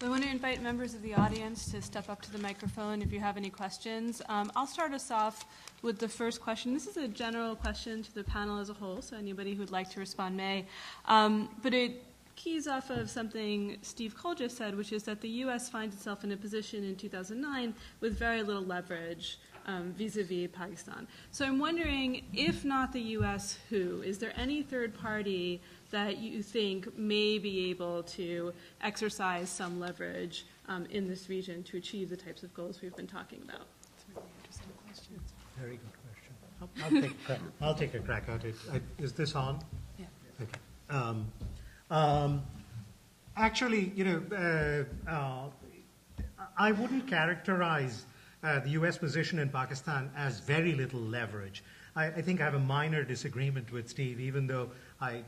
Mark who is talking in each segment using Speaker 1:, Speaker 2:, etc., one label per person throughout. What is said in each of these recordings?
Speaker 1: I want to invite members of the audience to step up to the microphone if you have any questions. I'll start us off with the first question. This is a general question to the panel as a whole, so anybody who would like to respond may. But it keys off of something Steve Cole just said, which is that the U.S. finds itself in a position in 2009 with very little leverage vis-a-vis Pakistan. So I'm wondering, if not the U.S., who? Is there any third party that you think may be able to exercise some leverage in this region to achieve the types of goals we've been talking about? That's a really interesting question.
Speaker 2: Very good question. I'll take a crack at it. Is this on?
Speaker 1: Yeah.
Speaker 2: Okay. Actually, I wouldn't characterize the U.S. position in Pakistan as very little leverage. I think I have a minor disagreement with Steve, even though I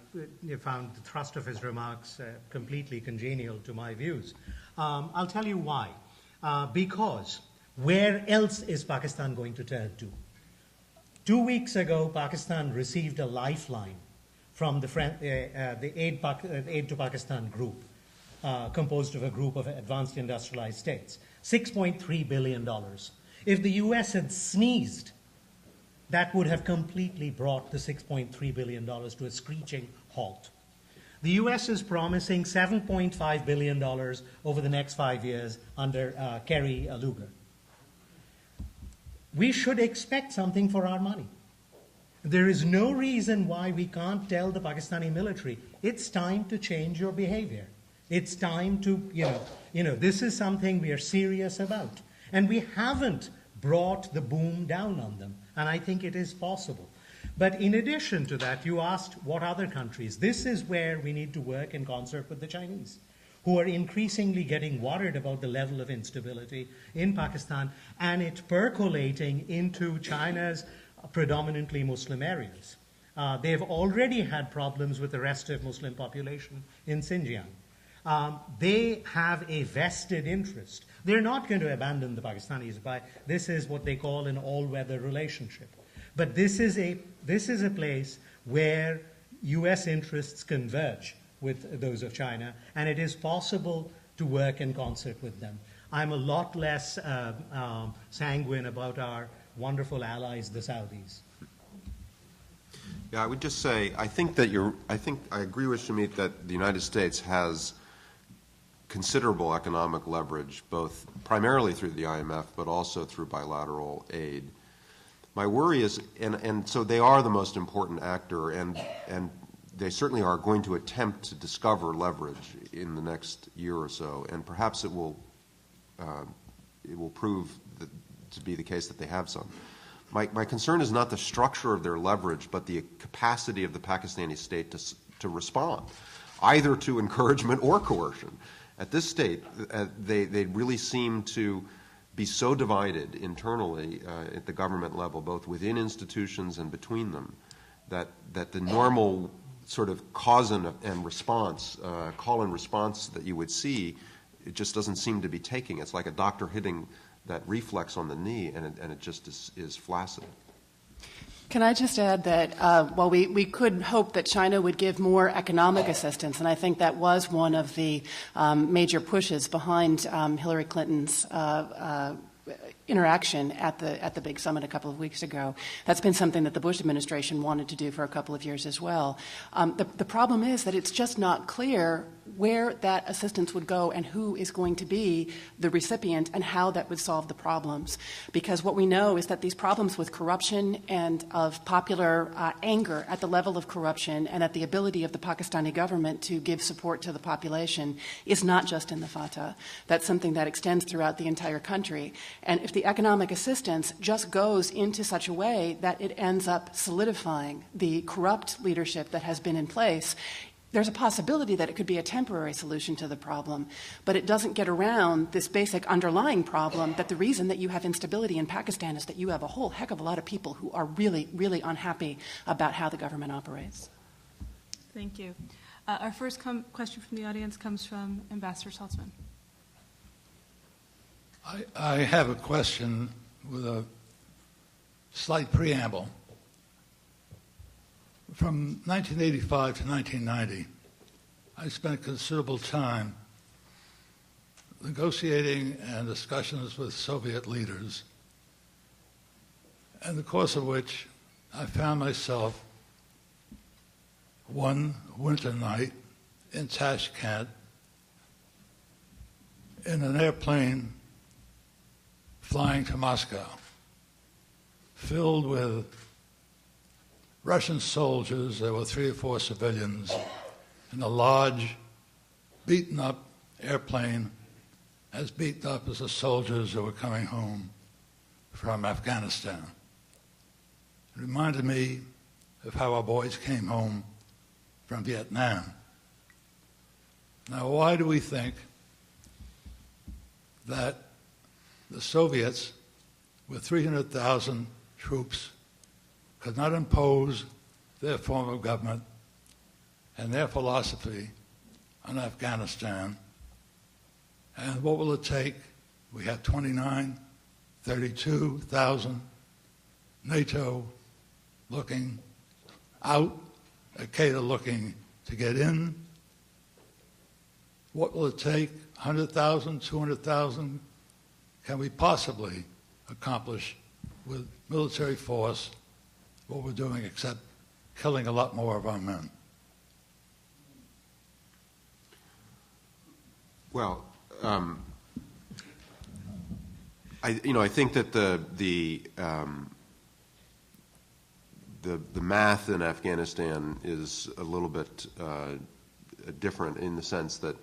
Speaker 2: found the thrust of his remarks completely congenial to my views. I'll tell you why. Because where else is Pakistan going to turn to? 2 weeks ago, Pakistan received a lifeline from the Aid to Pakistan group, composed of a group of advanced industrialized states, $6.3 billion. If the U.S. had sneezed, that would have completely brought the $6.3 billion to a screeching halt. The U.S. is promising $7.5 billion over the next 5 years under Kerry Lugar. We should expect something for our money. There is no reason why we can't tell the Pakistani military, it's time to change your behavior. It's time to, this is something we are serious about. And we haven't brought the boom down on them. And I think it is possible. But in addition to that, you asked what other countries. This is where we need to work in concert with the Chinese, who are increasingly getting worried about the level of instability in Pakistan and it percolating into China's predominantly Muslim areas. They've already had problems with the rest of Muslim population in Xinjiang. They have a vested interest. They're not going to abandon the Pakistanis by this is what they call an all-weather relationship. But this is a place where U.S. interests converge with those of China, and it is possible to work in concert with them. I'm a lot less sanguine about our wonderful allies, the Saudis.
Speaker 3: Yeah, I would just say I think I agree with Shamit that the United States has considerable economic leverage, both primarily through the IMF, but also through bilateral aid. My worry is, and so they are the most important actor, and they certainly are going to attempt to discover leverage in the next year or so, and perhaps it will prove to be the case that they have some. My concern is not the structure of their leverage, but the capacity of the Pakistani state to respond, either to encouragement or coercion. At this state, they really seem to be so divided internally at the government level, both within institutions and between them, that the normal sort of cause and response, call and response that you would see, it just doesn't seem to be taking. It's like a doctor hitting that reflex on the knee, and it just is flaccid.
Speaker 4: Can I just add that while we could hope that China would give more economic assistance, and I think that was one of the major pushes behind Hillary Clinton's interaction at the big summit a couple of weeks ago. That's been something that the Bush administration wanted to do for a couple of years as well. The problem is that it's just not clear where that assistance would go and who is going to be the recipient and how that would solve the problems. Because what we know is that these problems with corruption and of popular anger at the level of corruption and at the ability of the Pakistani government to give support to the population is not just in the Fatah. That's something that extends throughout the entire country. And if the economic assistance just goes into such a way that it ends up solidifying the corrupt leadership that has been in place, there's a possibility that it could be a temporary solution to the problem, but it doesn't get around this basic underlying problem that the reason that you have instability in Pakistan is that you have a whole heck of a lot of people who are really, really unhappy about how the government operates.
Speaker 1: Thank you. Our first question from the audience comes from Ambassador Saltzman.
Speaker 5: I have a question with a slight preamble. From 1985 to 1990, I spent considerable time negotiating and discussions with Soviet leaders, in the course of which I found myself one winter night in Tashkent in an airplane flying to Moscow, filled with Russian soldiers. There were 3 or 4 civilians in a large, beaten-up airplane, as beaten up as the soldiers who were coming home from Afghanistan. It reminded me of how our boys came home from Vietnam. Now, why do we think that the Soviets, with 300,000 troops, could not impose their form of government and their philosophy on Afghanistan? And what will it take? We have 29, 32,000, NATO looking out, Al-Qaeda looking to get in. What will it take? 100,000, 200,000? Can we possibly accomplish with military force what we're doing except killing a lot more of our men?
Speaker 3: Well, I think that the math in Afghanistan is a little bit different in the sense that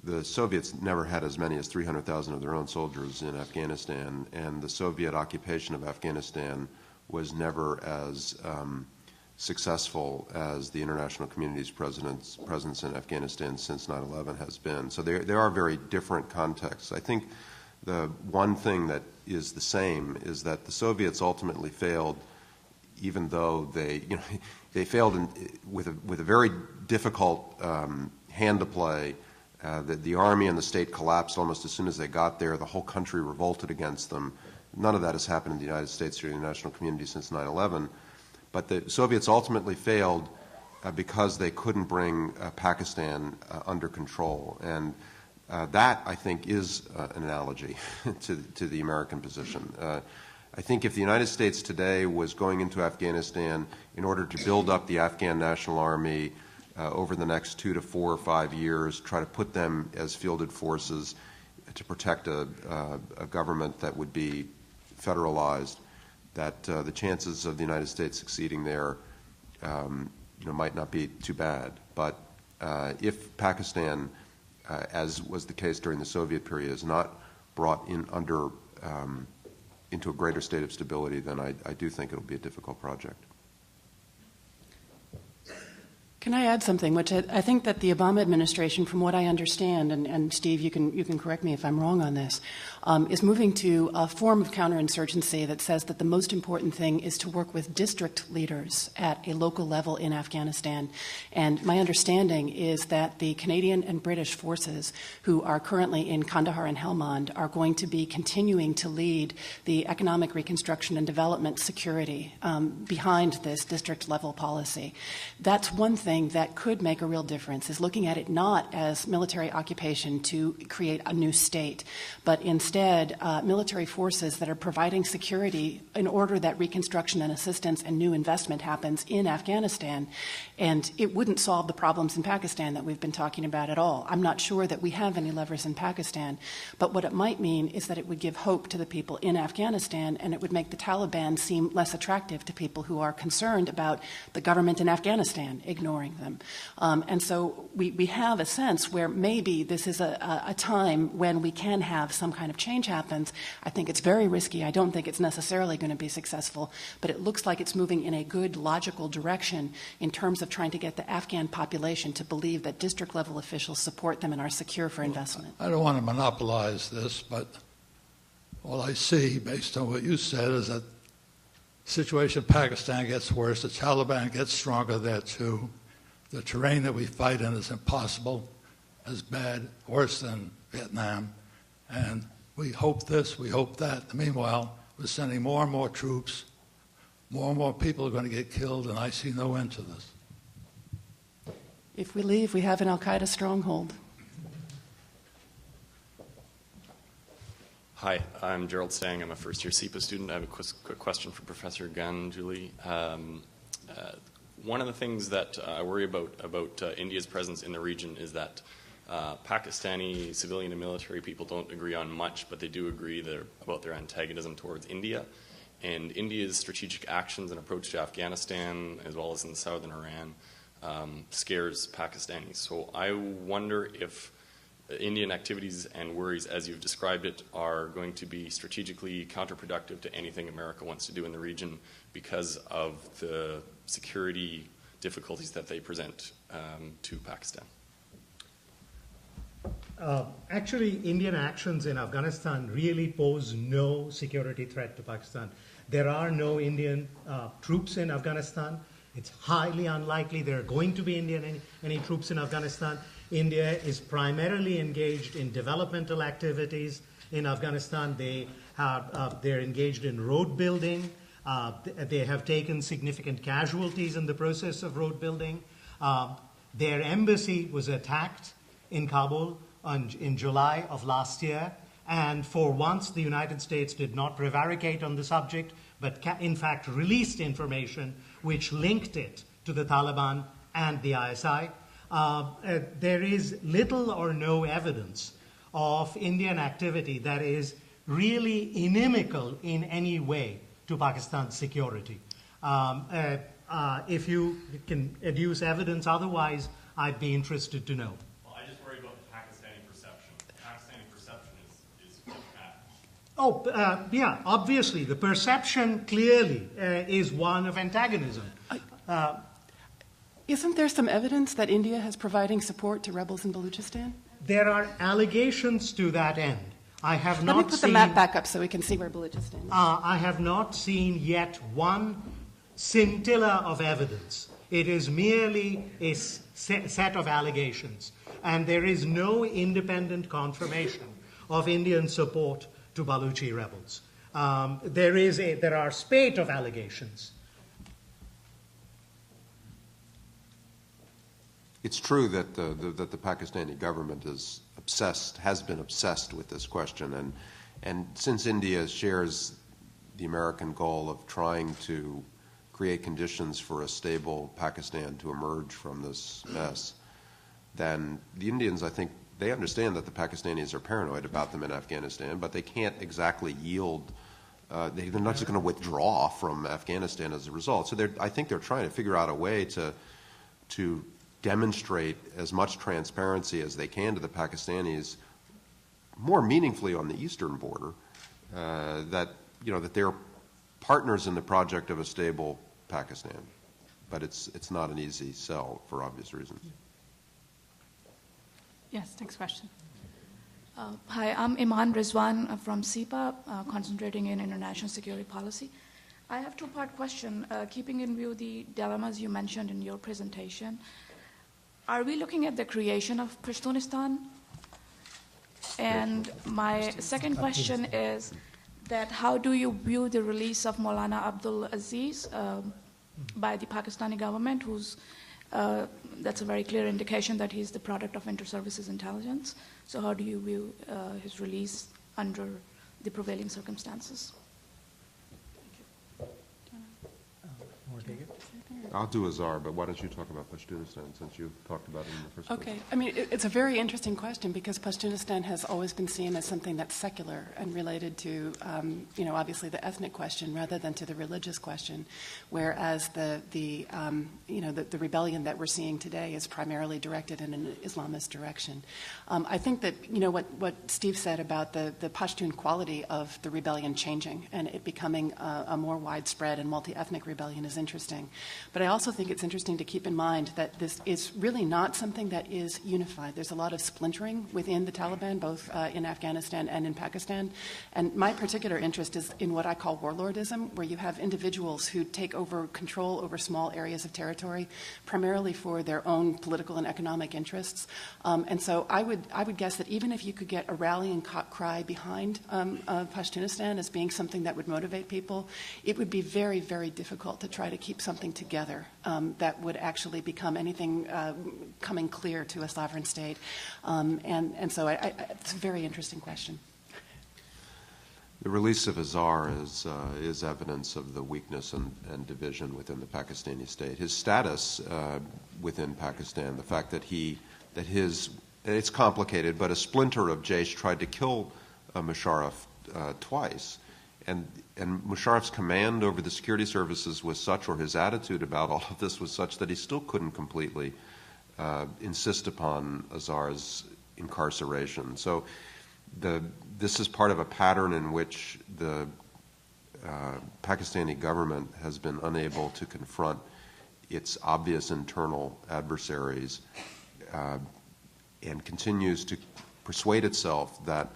Speaker 3: the Soviets never had as many as 300,000 of their own soldiers in Afghanistan, and the Soviet occupation of Afghanistan was never as successful as the international community's presence in Afghanistan since 9/11 has been. So there are very different contexts. I think the one thing that is the same is that the Soviets ultimately failed, even though they failed with a very difficult hand to play. The army and the state collapsed almost as soon as they got there. The whole country revolted against them. None of that has happened in the United States or the international community since 9/11. But the Soviets ultimately failed because they couldn't bring Pakistan under control. And that, I think, is an analogy to the American position. I think if the United States today was going into Afghanistan in order to build up the Afghan National Army over the next 2 to 4 or 5 years, try to put them as fielded forces to protect a government that would be federalized, that the chances of the United States succeeding there might not be too bad. But if Pakistan, as was the case during the Soviet period, is not brought in into a greater state of stability, then I do think it'll be a difficult project.
Speaker 4: Can I add something, which I think that the Obama administration, from what I understand, and Steve, you can correct me if I'm wrong on this, is moving to a form of counterinsurgency that says that the most important thing is to work with district leaders at a local level in Afghanistan. And my understanding is that the Canadian and British forces who are currently in Kandahar and Helmand are going to be continuing to lead the economic reconstruction and development security behind this district level policy. That's one thing that could make a real difference, is looking at it not as military occupation to create a new state, but instead military forces that are providing security in order that reconstruction and assistance and new investment happens in Afghanistan. And it wouldn't solve the problems in Pakistan that we've been talking about at all. I'm not sure that we have any levers in Pakistan, but what it might mean is that it would give hope to the people in Afghanistan, and it would make the Taliban seem less attractive to people who are concerned about the government in Afghanistan ignoring them. And so we have a sense where maybe this is a time when we can have some kind of change happens. I think it's very risky. I don't think it's necessarily going to be successful, but it looks like it's moving in a good, logical direction in terms of trying to get the Afghan population to believe that district-level officials support them and are secure for investment.
Speaker 5: I don't want to monopolize this, but all I see, based on what you said, is that the situation in Pakistan gets worse. The Taliban gets stronger there, too. The terrain that we fight in is impossible, as bad, worse than Vietnam. And we hope this, we hope that. Meanwhile, we're sending more and more troops. More and more people are going to get killed, and I see no end to this.
Speaker 4: If we leave, we have an al-Qaeda stronghold.
Speaker 6: Hi, I'm Gerald Stang. I'm a first-year CEPA student. I have a quick question for Professor Gunn, Julie. One of the things that I worry about India's presence in the region is that Pakistani civilian and military people don't agree on much, but they do agree about their antagonism towards India. And India's strategic actions and approach to Afghanistan, as well as in southern Iran, scares Pakistanis. So I wonder if Indian activities and worries, as you've described it, are going to be strategically counterproductive to anything America wants to do in the region because of the security difficulties that they present to Pakistan.
Speaker 2: Actually, Indian actions in Afghanistan really pose no security threat to Pakistan. There are no Indian troops in Afghanistan. It's highly unlikely there are going to be any troops in Afghanistan. India is primarily engaged in developmental activities in Afghanistan. They're engaged in road building. They have taken significant casualties in the process of road building. Their embassy was attacked in Kabul in July of last year. And for once, the United States did not prevaricate on the subject, but in fact released information which linked it to the Taliban and the ISI. There is little or no evidence of Indian activity that is really inimical in any way to Pakistan's security. If you can adduce evidence otherwise, I'd be interested to know.
Speaker 6: Well, I just worry about the Pakistani perception. The Pakistani perception is bad.
Speaker 2: Oh, yeah, obviously. The perception clearly is one of antagonism.
Speaker 4: Isn't there some evidence that India has providing support to rebels in Baluchistan?
Speaker 2: There are allegations to that end. I have not
Speaker 4: Let me put the map back up so we can see where Baluchistan is.
Speaker 2: I have not seen yet one scintilla of evidence. It is merely a set of allegations, and there is no independent confirmation of Indian support to Baluchi rebels. There are spate of allegations.
Speaker 3: It's true that the Pakistani government has been obsessed with this question, and since India shares the American goal of trying to create conditions for a stable Pakistan to emerge from this mess, then the Indians, I think, they understand that the Pakistanis are paranoid about them in Afghanistan, but they can't exactly yield. They're not just going to withdraw from Afghanistan as a result. So I think they're trying to figure out a way to demonstrate as much transparency as they can to the Pakistanis, more meaningfully on the eastern border, that they're partners in the project of a stable Pakistan. But it's not an easy sell for obvious reasons.
Speaker 1: Yes, next question.
Speaker 7: Hi, I'm Iman Rizwan from CEPA, concentrating in international security policy. I have a two-part question, keeping in view the dilemmas you mentioned in your presentation. Are we looking at the creation of Pashtunistan? And my second question is that how do you view the release of Maulana Abdul Aziz by the Pakistani government, that's a very clear indication that he's the product of inter-services intelligence. So how do you view his release under the prevailing circumstances?
Speaker 3: I'll do Azar, but why don't you talk about Pashtunistan since you talked about it in the first place?
Speaker 4: Okay. I mean, it's a very interesting question because Pashtunistan has always been seen as something that's secular and related to, obviously the ethnic question rather than to the religious question, whereas the rebellion that we're seeing today is primarily directed in an Islamist direction. I think that, what Steve said about the Pashtun quality of the rebellion changing and it becoming a more widespread and multi-ethnic rebellion is interesting. But I also think it's interesting to keep in mind that this is really not something that is unified. There's a lot of splintering within the Taliban, both in Afghanistan and in Pakistan. And my particular interest is in what I call warlordism, where you have individuals who take over control over small areas of territory, primarily for their own political and economic interests. And so I would guess that even if you could get a rallying cry behind Pashtunistan as being something that would motivate people, it would be very, very difficult to try to keep something together that would actually become anything coming clear to a sovereign state. And so it's a very interesting question.
Speaker 3: The release of Azhar is evidence of the weakness and division within the Pakistani state. His status within Pakistan, the fact that it's complicated, but a splinter of Jaish tried to kill Musharraf twice, and Musharraf's command over the security services was such, or his attitude about all of this was such, that he still couldn't completely insist upon Azhar's incarceration. So this is part of a pattern in which the Pakistani government has been unable to confront its obvious internal adversaries and continues to persuade itself that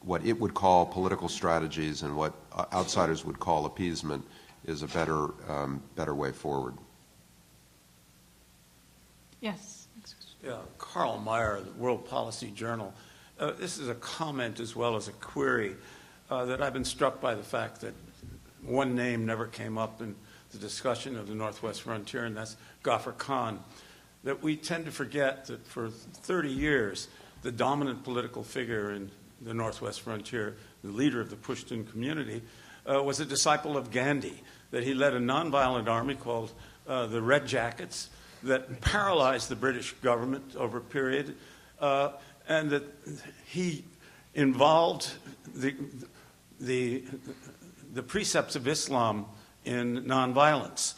Speaker 3: what it would call political strategies and what outsiders would call appeasement is a better way forward.
Speaker 1: Yes.
Speaker 8: Yeah, Karl Meyer, the World Policy Journal. This is a comment as well as a query that I've been struck by the fact that one name never came up in the discussion of the Northwest Frontier, and that's Ghaffar Khan. That we tend to forget that for 30 years, the dominant political figure in the Northwest Frontier, the leader of the Pushtun community, was a disciple of Gandhi, that he led a nonviolent army called the Red Jackets that paralyzed the British government over a period, and that he involved the precepts of Islam in nonviolence.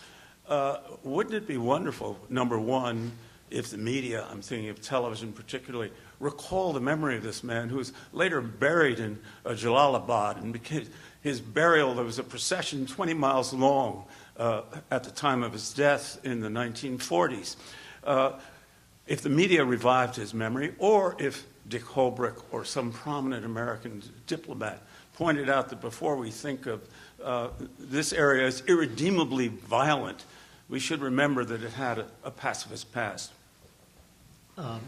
Speaker 8: Wouldn't it be wonderful, number one, if the media, I'm thinking of television particularly, recall the memory of this man who was later buried in Jalalabad, and because his burial, there was a procession 20 miles long at the time of his death in the 1940s. If the media revived his memory, or if Dick Holbrooke or some prominent American diplomat pointed out that before we think of this area as irredeemably violent, we should remember that it had a pacifist past.
Speaker 2: I'll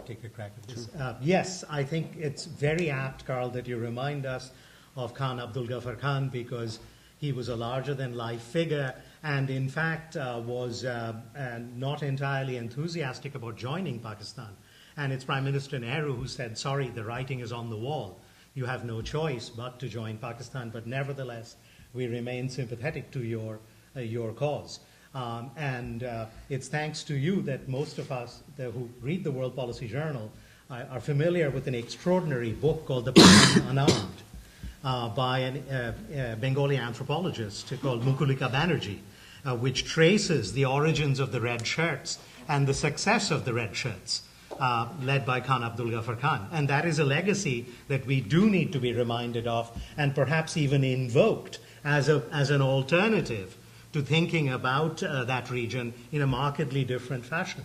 Speaker 2: take a crack at this. Yes, I think it's very apt, Carl, that you remind us of Khan Abdul Ghaffar Khan, because he was a larger-than-life figure and, in fact, was not entirely enthusiastic about joining Pakistan. And it's Prime Minister Nehru who said, sorry, the writing is on the wall. You have no choice but to join Pakistan, but nevertheless, we remain sympathetic to your cause. And it's thanks to you that most of us who read the World Policy Journal are familiar with an extraordinary book called The Pakistan Unarmed by a Bengali anthropologist called Mukulika Banerjee, which traces the origins of the red shirts and the success of the red shirts, led by Khan Abdul Ghaffar Khan. And that is a legacy that we do need to be reminded of, and perhaps even invoked as an alternative to thinking about that region in a markedly different fashion.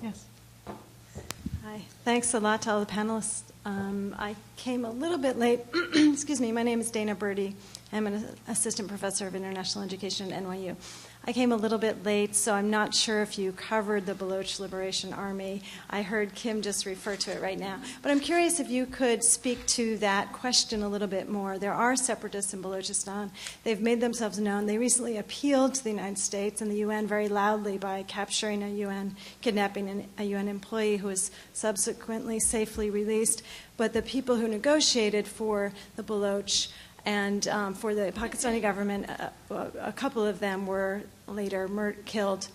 Speaker 1: Yes.
Speaker 9: Hi. Thanks a lot to all the panelists. I came a little bit late. Excuse me. My name is Dana Birdie. I'm an assistant professor of international education at NYU. I came a little bit late, so I'm not sure if you covered the Baloch Liberation Army. I heard Kim just refer to it right now. But I'm curious if you could speak to that question a little bit more. There are separatists in Balochistan. They've made themselves known. They recently appealed to the United States and the UN very loudly by kidnapping a UN employee who was subsequently safely released. But the people who negotiated for the Baloch and for the Pakistani government, a couple of them were later killed.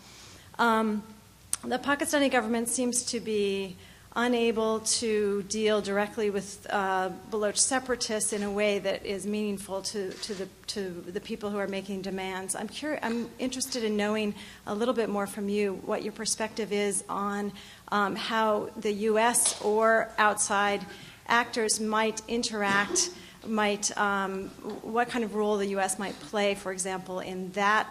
Speaker 9: The Pakistani government seems to be unable to deal directly with Baloch separatists in a way that is meaningful to the people who are making demands. I'm interested in knowing a little bit more from you what your perspective is on how the U.S. or outside actors might interact, what kind of role the U.S. might play, for example, in that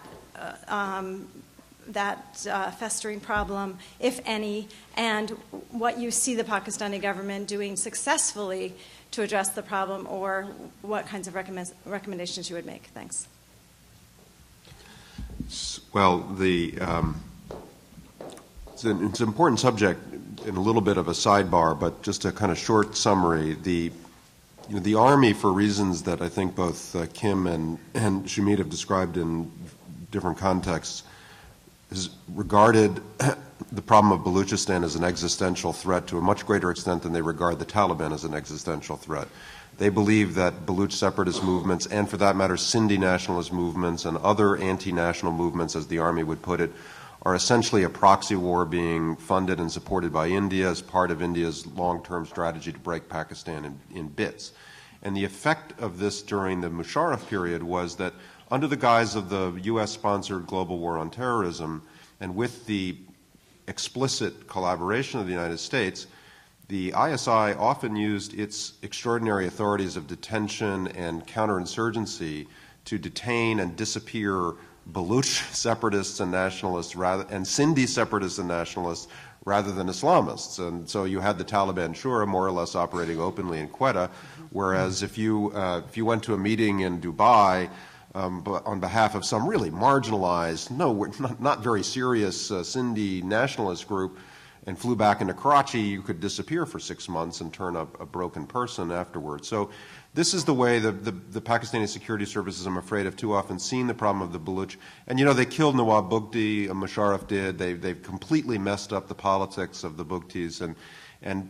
Speaker 9: festering problem, if any, and what you see the Pakistani government doing successfully to address the problem, or what kinds of recommendations you would make. Thanks.
Speaker 3: Well, it's an important subject in a little bit of a sidebar, but just a kind of short summary. The Army, for reasons that I think both Kim and Shamit have described in different contexts, is regarded the problem of Baluchistan as an existential threat to a much greater extent than they regard the Taliban as an existential threat. They believe that Baluch separatist movements, and for that matter, Sindhi nationalist movements and other anti-national movements, as the Army would put it, are essentially a proxy war being funded and supported by India as part of India's long-term strategy to break Pakistan in bits. And the effect of this during the Musharraf period was that under the guise of the U.S.-sponsored global war on terrorism and with the explicit collaboration of the United States, the ISI often used its extraordinary authorities of detention and counterinsurgency to detain and disappear Baluch separatists and nationalists and Sindhi separatists and nationalists rather than Islamists. And so you had the Taliban Shura more or less operating openly in Quetta, whereas if you went to a meeting in Dubai but on behalf of some really marginalized, not very serious Sindhi nationalist group, and flew back into Karachi, you could disappear for 6 months and turn up a broken person afterwards. So this is the way the Pakistani security services, I'm afraid, have too often seen the problem of the Baluch. And, they killed Nawab Bugti, Musharraf did. They've completely messed up the politics of the Bugtis and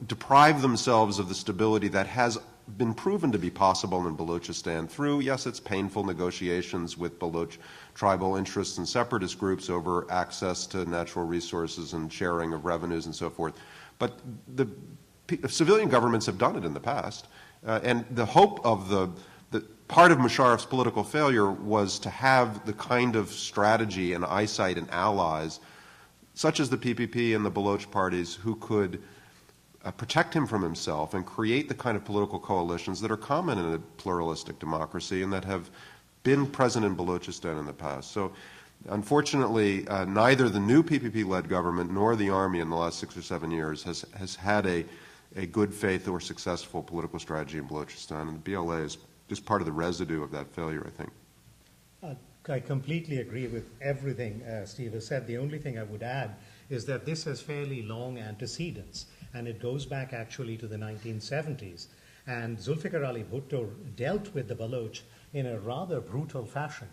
Speaker 3: deprived themselves of the stability that has been proven to be possible in Balochistan through, yes, it's painful negotiations with Baloch tribal interests and separatist groups over access to natural resources and sharing of revenues and so forth. But the civilian governments have done it in the past. And the hope of the part of Musharraf's political failure was to have the kind of strategy and eyesight and allies, such as the PPP and the Baloch parties, who could protect him from himself and create the kind of political coalitions that are common in a pluralistic democracy and that have been present in Balochistan in the past. So unfortunately, neither the new PPP-led government nor the army in the last 6 or 7 years has had a good faith or successful political strategy in Balochistan, and the BLA is just part of the residue of that failure, I think.
Speaker 2: I completely agree with everything Steve has said. The only thing I would add is that this has fairly long antecedents, and it goes back actually to the 1970s. And Zulfikar Ali Bhutto dealt with the Baloch in a rather brutal fashion.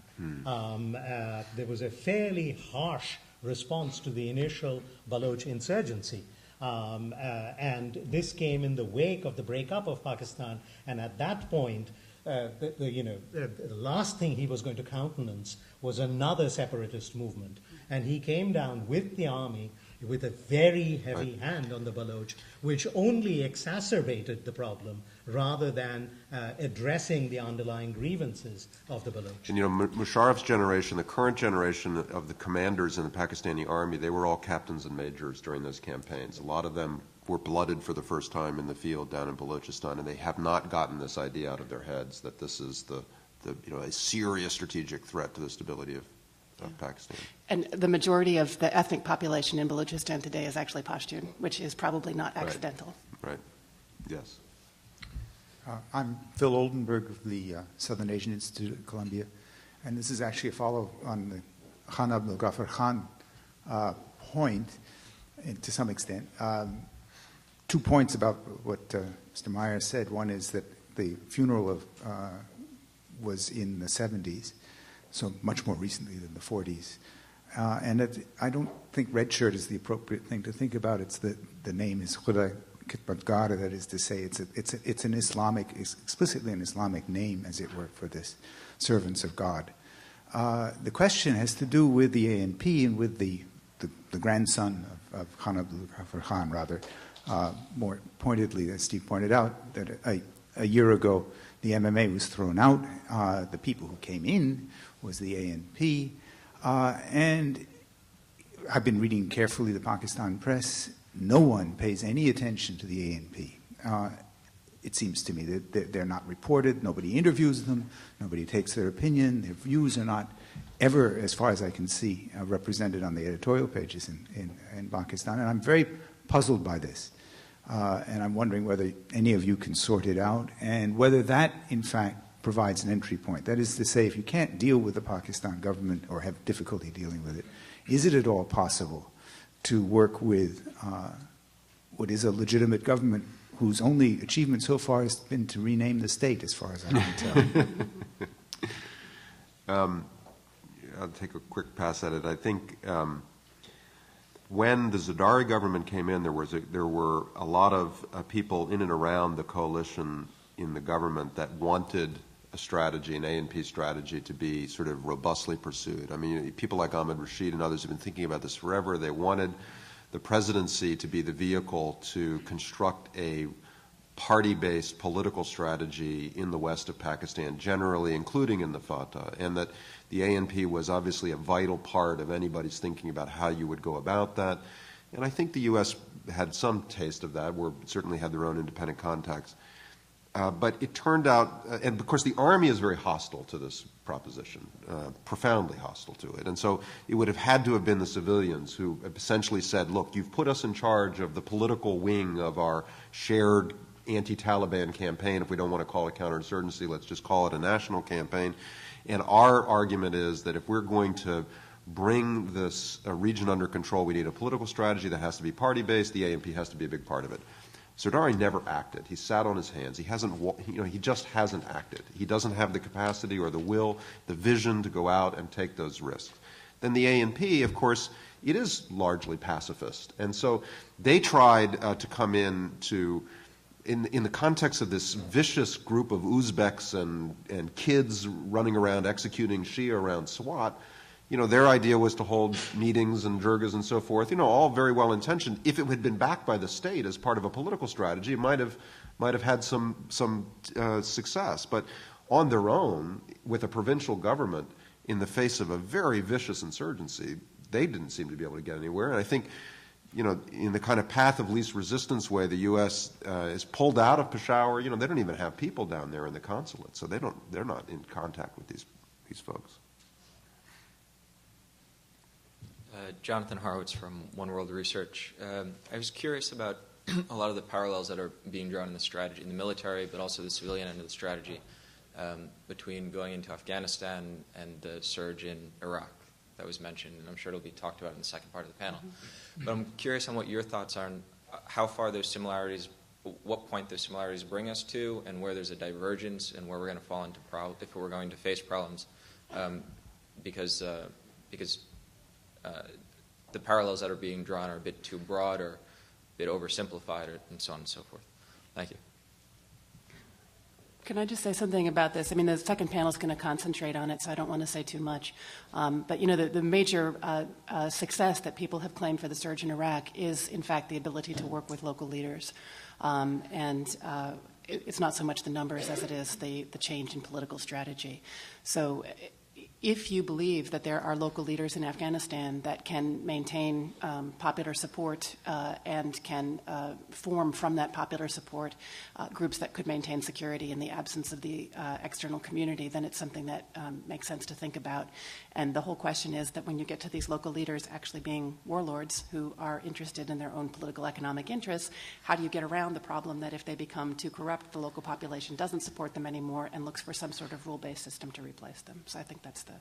Speaker 2: There was a fairly harsh response to the initial Baloch insurgency. And this came in the wake of the breakup of Pakistan, and at that point, the last thing he was going to countenance was another separatist movement. And he came down with the army with a very heavy hand on the Baloch, which only exacerbated the problem rather than addressing the underlying grievances of the Baloch.
Speaker 3: And Musharraf's generation, the current generation of the commanders in the Pakistani army, they were all captains and majors during those campaigns. A lot of them were blooded for the first time in the field down in Balochistan, and they have not gotten this idea out of their heads that this is a serious strategic threat to the stability of Pakistan.
Speaker 4: And the majority of the ethnic population in Balochistan today is actually Pashtun, which is probably not accidental.
Speaker 3: Right. Yes.
Speaker 10: I'm Phil Oldenburg of the Southern Asian Institute at Columbia, and this is actually a follow on the Khan Abdul Ghaffar Khan point, to some extent. 2 points about what Mr. Meyer said. One is that the funeral was in the 70s, so much more recently than the 40s. And I don't think red shirt is the appropriate thing to think about. It's the name is Khuda Khidmatgar, that is to say, it's an Islamic, explicitly an Islamic name, as it were, for this servants of God. The question has to do with the ANP and with the grandson of Khan Abdul Ghaffar Khan, rather, more pointedly, as Steve pointed out, that a year ago the MMA was thrown out. The people who came in was the ANP. And I've been reading carefully the Pakistan press. No one pays any attention to the ANP. It seems to me that they're not reported. Nobody interviews them. Nobody takes their opinion. Their views are not ever, as far as I can see, represented on the editorial pages in Pakistan. And I'm very puzzled by this. And I'm wondering whether any of you can sort it out and whether that, in fact, provides an entry point. That is to say, if you can't deal with the Pakistan government or have difficulty dealing with it, is it at all possible to work with what is a legitimate government whose only achievement so far has been to rename the state, as far as I can tell?
Speaker 3: I'll take a quick pass at it. I think when the Zardari government came in, there were a lot of people in and around the coalition in the government that wanted a strategy, an A&P strategy, to be sort of robustly pursued. I mean, people like Ahmed Rashid and others have been thinking about this forever. They wanted the presidency to be the vehicle to construct a party-based political strategy in the west of Pakistan generally, including in the Fatah, and that the A&P was obviously a vital part of anybody's thinking about how you would go about that. And I think the U.S. had some taste of that, certainly had their own independent contacts. But it turned out, and of course the Army is very hostile to this proposition, profoundly hostile to it. And so it would have had to have been the civilians who essentially said, look, you've put us in charge of the political wing of our shared anti-Taliban campaign. If we don't want to call it counterinsurgency, let's just call it a national campaign. And our argument is that if we're going to bring this region under control, we need a political strategy that has to be party-based. The A&P has to be a big part of it. Zardari never acted. He sat on his hands. He just hasn't acted. He doesn't have the capacity or the will, the vision to go out and take those risks. Then the A&P, of course, it is largely pacifist. And so they tried to come in the context of this vicious group of Uzbeks and kids running around executing Shia around Swat. Their idea was to hold meetings and jirgas and so forth, all very well intentioned. If it had been backed by the state as part of a political strategy, it might have had some success. But on their own, with a provincial government in the face of a very vicious insurgency, they didn't seem to be able to get anywhere. And I think, in the kind of path of least resistance way, the U.S. is pulled out of Peshawar. They don't even have people down there in the consulate, so they're not in contact with these folks.
Speaker 11: Jonathan Horowitz from One World Research. I was curious about a lot of the parallels that are being drawn in the strategy, in the military, but also the civilian end of the strategy, between going into Afghanistan and the surge in Iraq that was mentioned, and I'm sure it'll be talked about in the second part of the panel. But I'm curious on what your thoughts are on how far those similarities, what point those similarities bring us to, and where there's a divergence, and where we're going to fall into problems if we're going to face problems, because the parallels that are being drawn are a bit too broad or a bit oversimplified, and so on and so forth. Thank you.
Speaker 4: Can I just say something about this? I mean, the second panel is going to concentrate on it, so I don't want to say too much. But, the major success that people have claimed for the surge in Iraq is, in fact, the ability to work with local leaders. It's not so much the numbers as it is the change in political strategy. So if you believe that there are local leaders in Afghanistan that can maintain popular support and can form from that popular support groups that could maintain security in the absence of the external community, then it's something that makes sense to think about. And the whole question is that when you get to these local leaders actually being warlords who are interested in their own political economic interests, how do you get around the problem that if they become too corrupt, the local population doesn't support them anymore and looks for some sort of rule-based system to replace them? So I think that's the...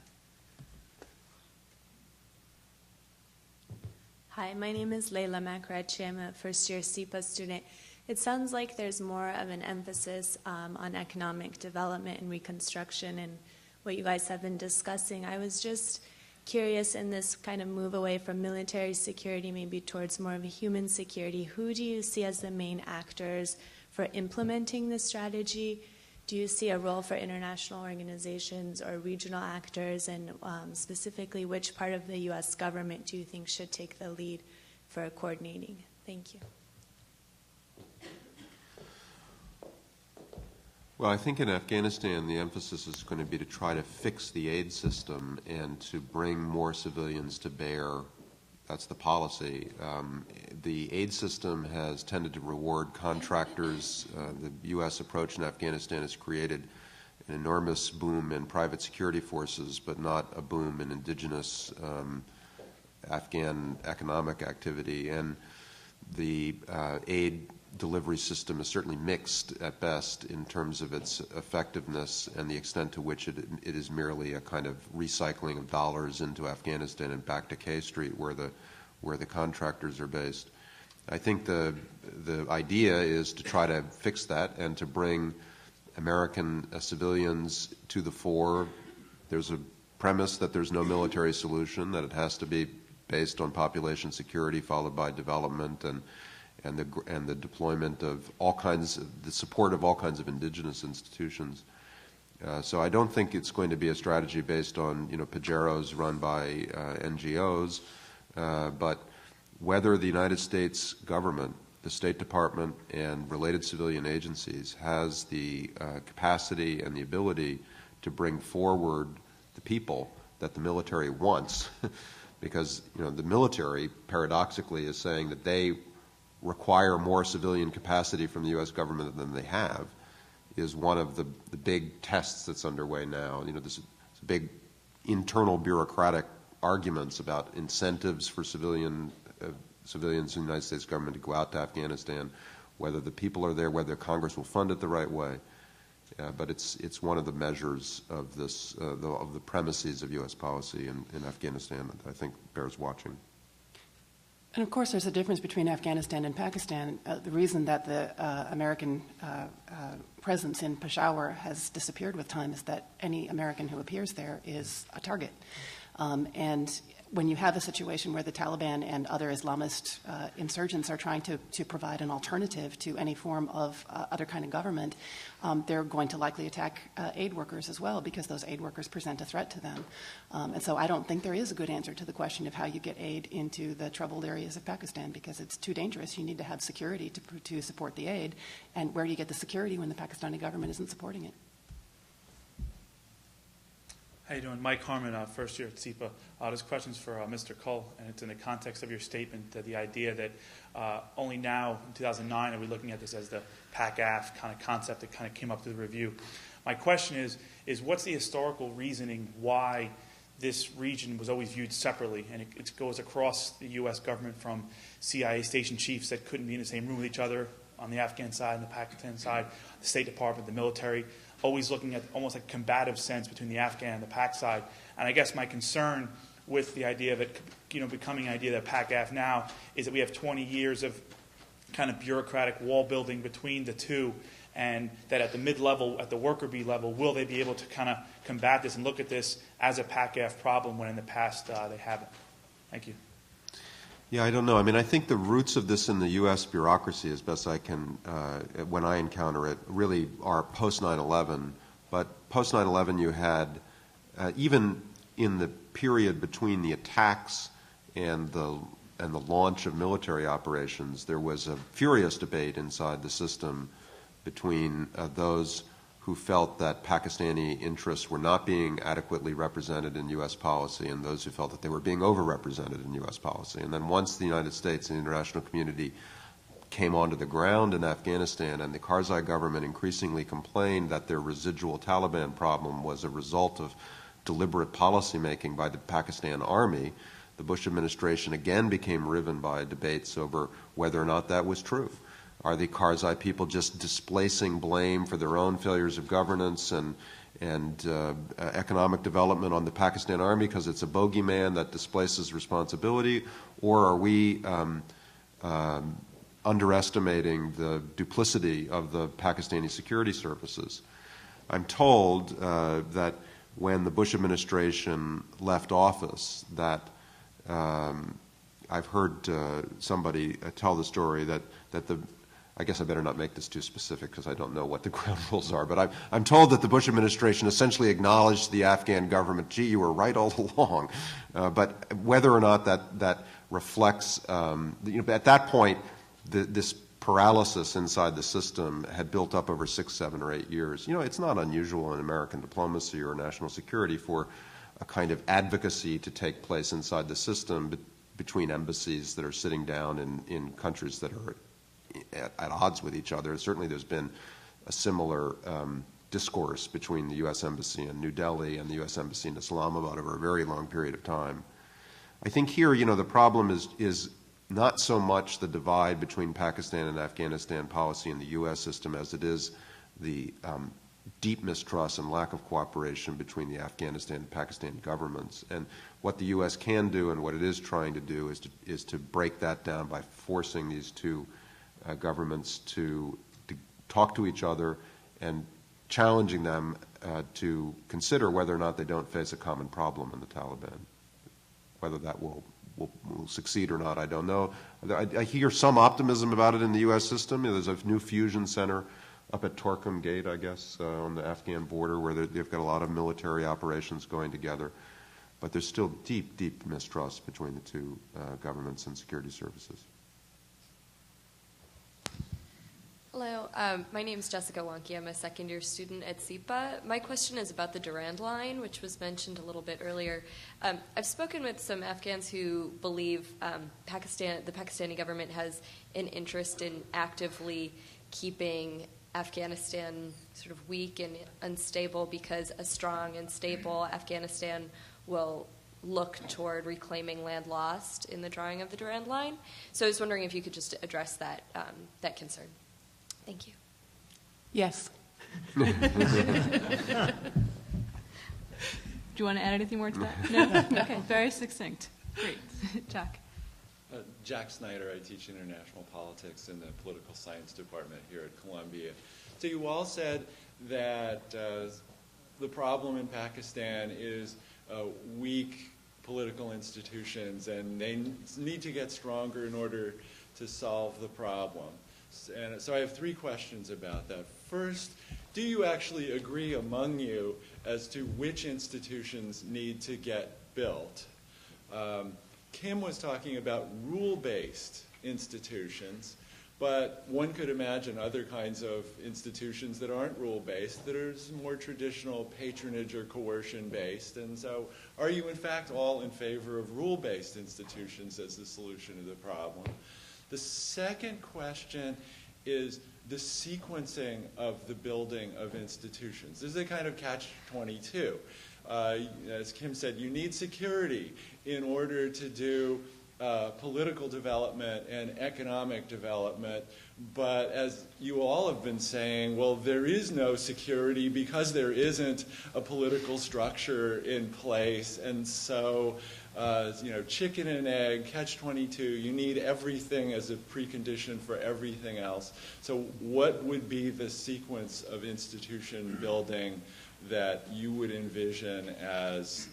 Speaker 12: Hi, my name is Leila Makrachi. I'm a first-year CEPA student. It sounds like there's more of an emphasis on economic development and reconstruction and what you guys have been discussing. I was just curious, in this kind of move away from military security maybe towards more of a human security, who do you see as the main actors for implementing this strategy? Do you see a role for international organizations or regional actors, and specifically which part of the U.S. government do you think should take the lead for coordinating? Thank you.
Speaker 3: Well, I think in Afghanistan the emphasis is going to be to try to fix the aid system and to bring more civilians to bear. That's the policy. The aid system has tended to reward contractors. The U.S. approach in Afghanistan has created an enormous boom in private security forces, but not a boom in indigenous Afghan economic activity. And the aid delivery system is certainly mixed at best in terms of its effectiveness and the extent to which it is merely a kind of recycling of dollars into Afghanistan and back to K Street where the contractors are based. I think the idea is to try to fix that and to bring American civilians to the fore. There's a premise that there's no military solution, that it has to be based on population security followed by development and the deployment of all kinds, the support of all kinds of indigenous institutions. So I don't think it's going to be a strategy based on, pajeros run by NGOs, but whether the United States government, the State Department, and related civilian agencies has the capacity and the ability to bring forward the people that the military wants, because the military paradoxically is saying that they require more civilian capacity from the U.S. government than they have, is one of the big tests that's underway now. This big internal bureaucratic arguments about incentives for civilians in the United States government to go out to Afghanistan, whether the people are there, whether Congress will fund it the right way. But it's one of the measures of this of the premises of U.S. policy in Afghanistan that I think bears watching.
Speaker 4: And of course, there's a difference between Afghanistan and Pakistan. The reason that the American presence in Peshawar has disappeared with time is that any American who appears there is a target. And when you have a situation where the Taliban and other Islamist insurgents are trying to provide an alternative to any form of other kind of government, they're going to likely attack aid workers as well, because those aid workers present a threat to them. And so I don't think there is a good answer to the question of how you get aid into the troubled areas of Pakistan, because it's too dangerous. You need to have security to support the aid. And where do you get the security when the Pakistani government isn't supporting it?
Speaker 13: How you doing? Mike Harmon, first year at SEPA. This question's for Mr. Cull, and it's in the context of your statement that the idea that only now, in 2009, are we looking at this as the PAC-AF kind of concept that kind of came up through the review. My question is what's the historical reasoning why this region was always viewed separately? And it goes across the U.S. government, from CIA station chiefs that couldn't be in the same room with each other on the Afghan side and the Pakistan side, the State Department, the military, always looking at almost like a combative sense between the Afghan and the PAC side. And I guess my concern with the idea of it becoming an idea that PAC-AF now is that we have 20 years of kind of bureaucratic wall building between the two, and that at the mid-level, at the worker bee level, will they be able to kind of combat this and look at this as a PAC-AF problem when in the past they haven't? Thank you.
Speaker 3: Yeah, I don't know. I mean, I think the roots of this in the U.S. bureaucracy, as best I can, when I encounter it, really are post 9/11. But post 9/11, you had, even in the period between the attacks and the launch of military operations, there was a furious debate inside the system between those who felt that Pakistani interests were not being adequately represented in U.S. policy and those who felt that they were being overrepresented in U.S. policy. And then once the United States and the international community came onto the ground in Afghanistan, and the Karzai government increasingly complained that their residual Taliban problem was a result of deliberate policymaking by the Pakistan army, the Bush administration again became riven by debates over whether or not that was true. Are the Karzai people just displacing blame for their own failures of governance and economic development on the Pakistan army because it's a bogeyman that displaces responsibility? Or are we underestimating the duplicity of the Pakistani security services? I'm told that when the Bush administration left office, that I've heard somebody tell the story that I guess I better not make this too specific because I don't know what the ground rules are, but I'm told that the Bush administration essentially acknowledged the Afghan government, gee, you were right all along. But whether or not that reflects, at that point, this paralysis inside the system had built up over 6, 7, or 8 years. It's not unusual in American diplomacy or national security for a kind of advocacy to take place inside the system between embassies that are sitting down in countries that are at odds with each other. Certainly there's been a similar discourse between the U.S. Embassy in New Delhi and the U.S. Embassy in Islamabad over a very long period of time. I think here, the problem is not so much the divide between Pakistan and Afghanistan policy in the U.S. system as it is the deep mistrust and lack of cooperation between the Afghanistan and Pakistan governments. And what the U.S. can do and what it is trying to do is to break that down by forcing these two governments to talk to each other and challenging them to consider whether or not they don't face a common problem in the Taliban, whether that will will succeed or not, I don't know. I hear some optimism about it in the U.S. system. There's a new fusion center up at Torkham Gate, I guess, on the Afghan border, where they've got a lot of military operations going together. But there's still deep, deep mistrust between the two governments and security services.
Speaker 14: Hello, my name is Jessica Wonke. I'm a second-year student at SEPA. My question is about the Durand Line, which was mentioned a little bit earlier. I've spoken with some Afghans who believe the Pakistani government has an interest in actively keeping Afghanistan sort of weak and unstable, because a strong and stable Afghanistan will look toward reclaiming land lost in the drawing of the Durand Line. So I was wondering if you could just address that concern. Thank you.
Speaker 4: Yes.
Speaker 1: Do you want to add anything more to that? No? Okay, very succinct. Great. Jack.
Speaker 15: Jack Snyder. I teach international politics in the political science department here at Columbia. So you all said that the problem in Pakistan is weak political institutions, and they need to get stronger in order to solve the problem. And so I have three questions about that. First, do you actually agree among you as to which institutions need to get built? Kim was talking about rule-based institutions, but one could imagine other kinds of institutions that aren't rule-based, that are more traditional patronage or coercion-based. And so are you, in fact, all in favor of rule-based institutions as the solution to the problem? The second question is the sequencing of the building of institutions. This is a kind of catch-22. As Kim said, you need security in order to do political development and economic development. But as you all have been saying, well, there is no security because there isn't a political structure in place. And so, chicken and egg, catch-22, you need everything as a precondition for everything else. So what would be the sequence of institution building that you would envision as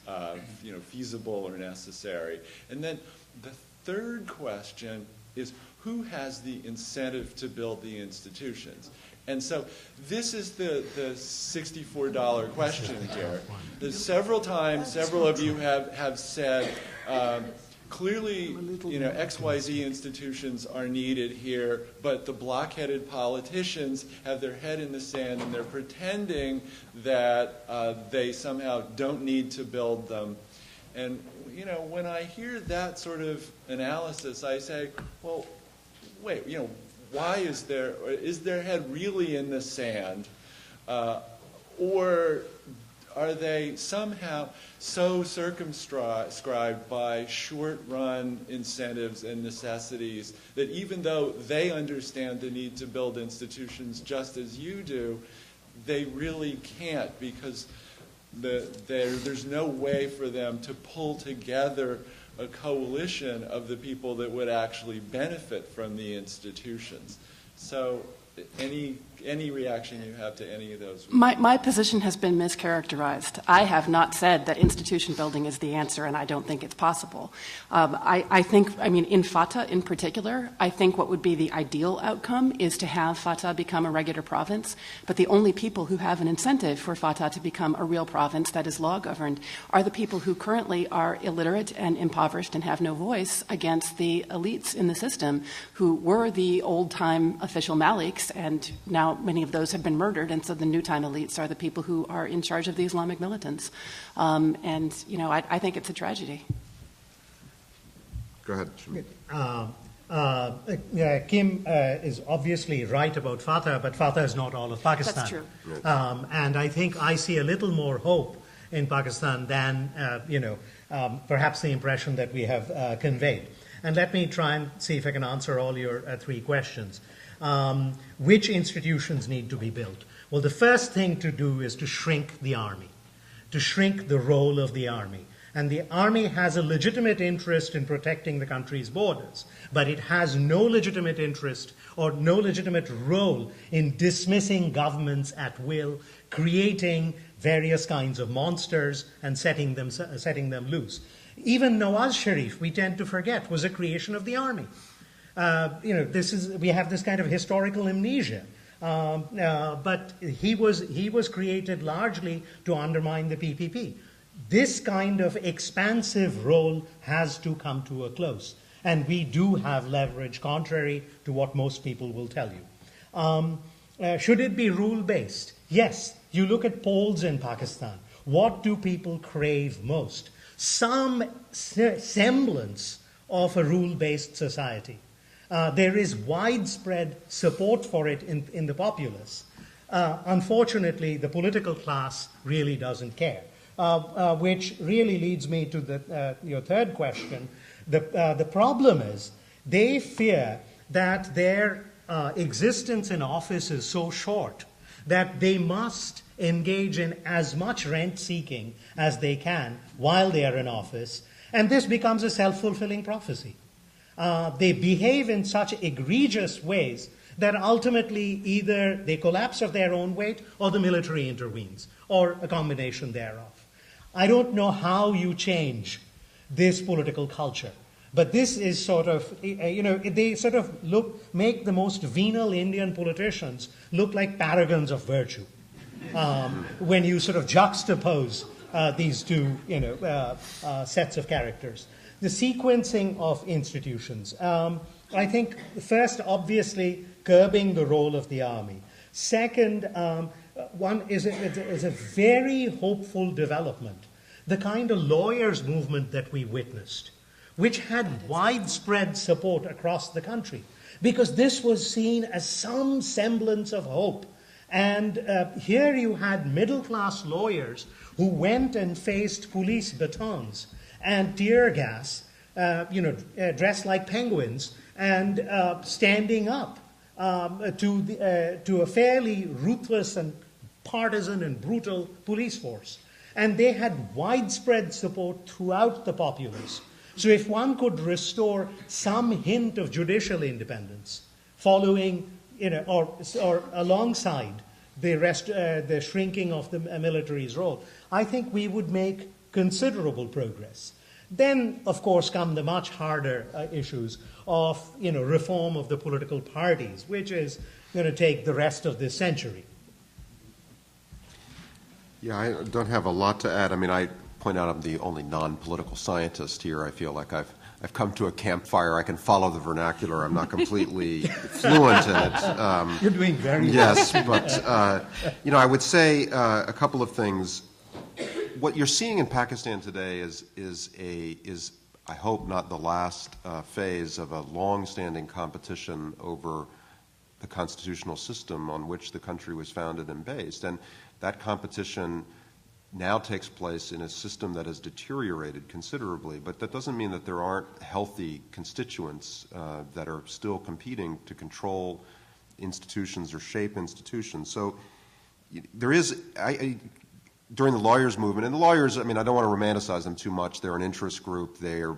Speaker 15: feasible or necessary? And then the third question is, who has the incentive to build the institutions? And so this is the $64 question here. There's several times, several of you have said, clearly, XYZ institutions are needed here, but the block-headed politicians have their head in the sand and they're pretending that they somehow don't need to build them. And, when I hear that sort of analysis, I say, well, wait, why is their head really in the sand? Or are they somehow so circumscribed by short-run incentives and necessities that even though they understand the need to build institutions just as you do, they really can't, because there's no way for them to pull together a coalition of the people that would actually benefit from the institutions. So any reaction you have to any of those?
Speaker 4: My position has been mischaracterized. I have not said that institution building is the answer, and I don't think it's possible. I think, in Fatah in particular, I think what would be the ideal outcome is to have Fatah become a regular province, but the only people who have an incentive for Fatah to become a real province that is law-governed are the people who currently are illiterate and impoverished and have no voice against the elites in the system who were the old-time official Maliks, and now many of those have been murdered, and so the new-time elites are the people who are in charge of the Islamic militants. I think it's a tragedy.
Speaker 3: Go ahead.
Speaker 2: Kim is obviously right about Fatah, but Fatah is not all of Pakistan.
Speaker 4: That's true.
Speaker 2: And I think I see a little more hope in Pakistan than, perhaps the impression that we have conveyed. And let me try and see if I can answer all your three questions. Which institutions need to be built? Well, the first thing to do is to shrink the army, to shrink the role of the army. And the army has a legitimate interest in protecting the country's borders, but it has no legitimate interest or no legitimate role in dismissing governments at will, creating various kinds of monsters and setting them loose. Even Nawaz Sharif, we tend to forget, was a creation of the army. We have this kind of historical amnesia. But he was created largely to undermine the PPP. This kind of expansive role has to come to a close. And we do have leverage, contrary to what most people will tell you. Should it be rule-based? Yes. You look at polls in Pakistan. What do people crave most? Some semblance of a rule-based society. There is widespread support for it in the populace. Unfortunately, the political class really doesn't care, which really leads me to your third question. The problem is they fear that their existence in office is so short that they must engage in as much rent-seeking as they can while they are in office, and this becomes a self-fulfilling prophecy. They behave in such egregious ways that ultimately either they collapse of their own weight or the military intervenes, or a combination thereof. I don't know how you change this political culture, but this is sort of, they sort of make the most venal Indian politicians look like paragons of virtue when you sort of juxtapose these two, sets of characters. The sequencing of institutions. I think first, obviously, curbing the role of the army. Second, one is a very hopeful development, the kind of lawyers' movement that we witnessed, which had widespread support across the country, because this was seen as some semblance of hope. And here you had middle-class lawyers who went and faced police batons and tear gas, dressed like penguins, and standing up to a fairly ruthless and partisan and brutal police force. And they had widespread support throughout the populace. So if one could restore some hint of judicial independence following, or alongside the shrinking of the military's role, I think we would make considerable progress. Then, of course, come the much harder issues of, reform of the political parties, which is going to take the rest of this century.
Speaker 3: Yeah, I don't have a lot to add. I mean, I point out I'm the only non-political scientist here. I feel like I've come to a campfire. I can follow the vernacular. I'm not completely fluent in it.
Speaker 2: You're doing very well.
Speaker 3: Yes, but I would say a couple of things. What you're seeing in Pakistan today is I hope not the last phase of a long-standing competition over the constitutional system on which the country was founded and based, and that competition now takes place in a system that has deteriorated considerably. But that doesn't mean that there aren't healthy constituents that are still competing to control institutions or shape institutions. So there is. During the lawyers' movement, and the lawyers, I mean, I don't want to romanticize them too much. They're an interest group. Their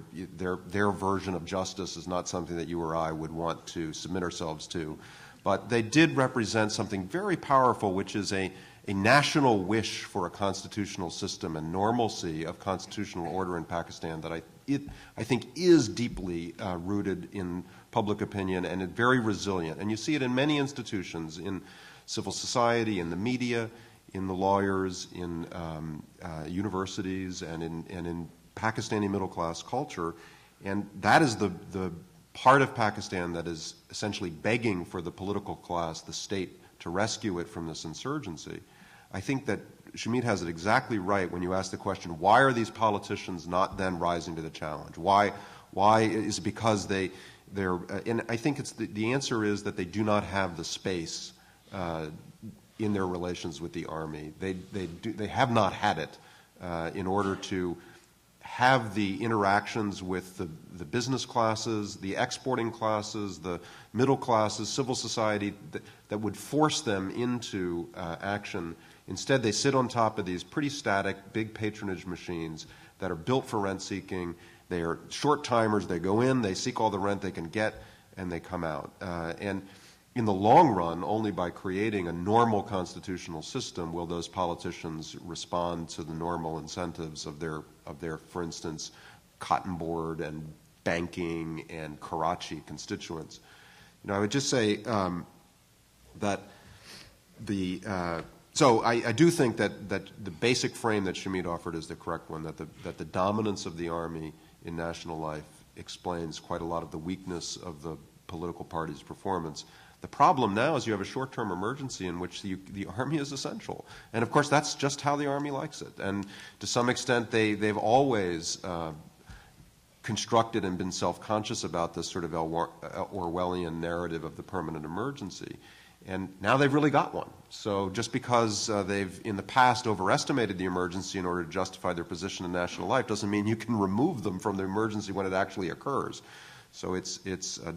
Speaker 3: version of justice is not something that you or I would want to submit ourselves to. But they did represent something very powerful, which is a national wish for a constitutional system and normalcy of constitutional order in Pakistan that I think is deeply rooted in public opinion and very resilient. And you see it in many institutions, in civil society, in the media, in the lawyers, in universities, and in Pakistani middle-class culture. And that is the part of Pakistan that is essentially begging for the political class, the state, to rescue it from this insurgency. I think that Shamit has it exactly right when you ask the question, why are these politicians not then rising to the challenge? Why is it because they're, and I think the answer is that they do not have the space in their relations with the army. They have not had it in order to have the interactions with the business classes, the exporting classes, the middle classes, civil society that would force them into action. Instead, they sit on top of these pretty static, big patronage machines that are built for rent seeking. They are short timers. They go in, they seek all the rent they can get, and they come out. And in the long run, only by creating a normal constitutional system will those politicians respond to the normal incentives of their, for instance, cotton board and banking and Karachi constituents. I would just say that so I do think that the basic frame that Shamit offered is the correct one, that the dominance of the Army in national life explains quite a lot of the weakness of the political party's performance. The problem now is you have a short-term emergency in which the Army is essential. And, of course, that's just how the Army likes it. And to some extent, they've always constructed and been self-conscious about this sort of Orwellian narrative of the permanent emergency. And now they've really got one. So just because they've, in the past, overestimated the emergency in order to justify their position in national life doesn't mean you can remove them from the emergency when it actually occurs. So it's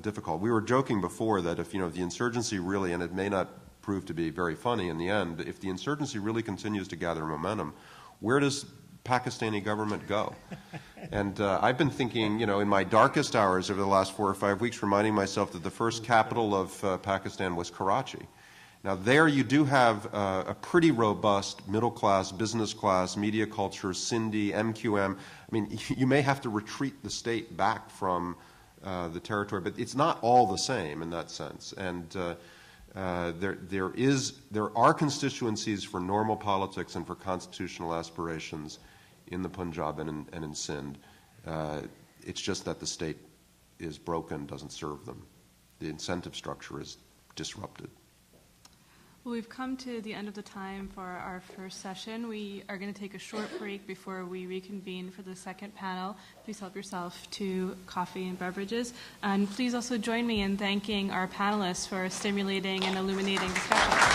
Speaker 3: difficult. We were joking before that if, the insurgency really, and it may not prove to be very funny in the end, if the insurgency really continues to gather momentum, where does Pakistani government go? And I've been thinking, in my darkest hours over the last 4 or 5 weeks, reminding myself that the first capital of Pakistan was Karachi. Now, there you do have a pretty robust middle-class, business-class, media culture, Sindhi, MQM. I mean, you may have to retreat the state back from the territory, but it's not all the same in that sense. And there are constituencies for normal politics and for constitutional aspirations in the Punjab and in Sindh. It's just that the state is broken, doesn't serve them. The incentive structure is disrupted.
Speaker 1: Well, we've come to the end of the time for our first session. We are going to take a short break before we reconvene for the second panel. Please help yourself to coffee and beverages. And please also join me in thanking our panelists for a stimulating and illuminating discussion.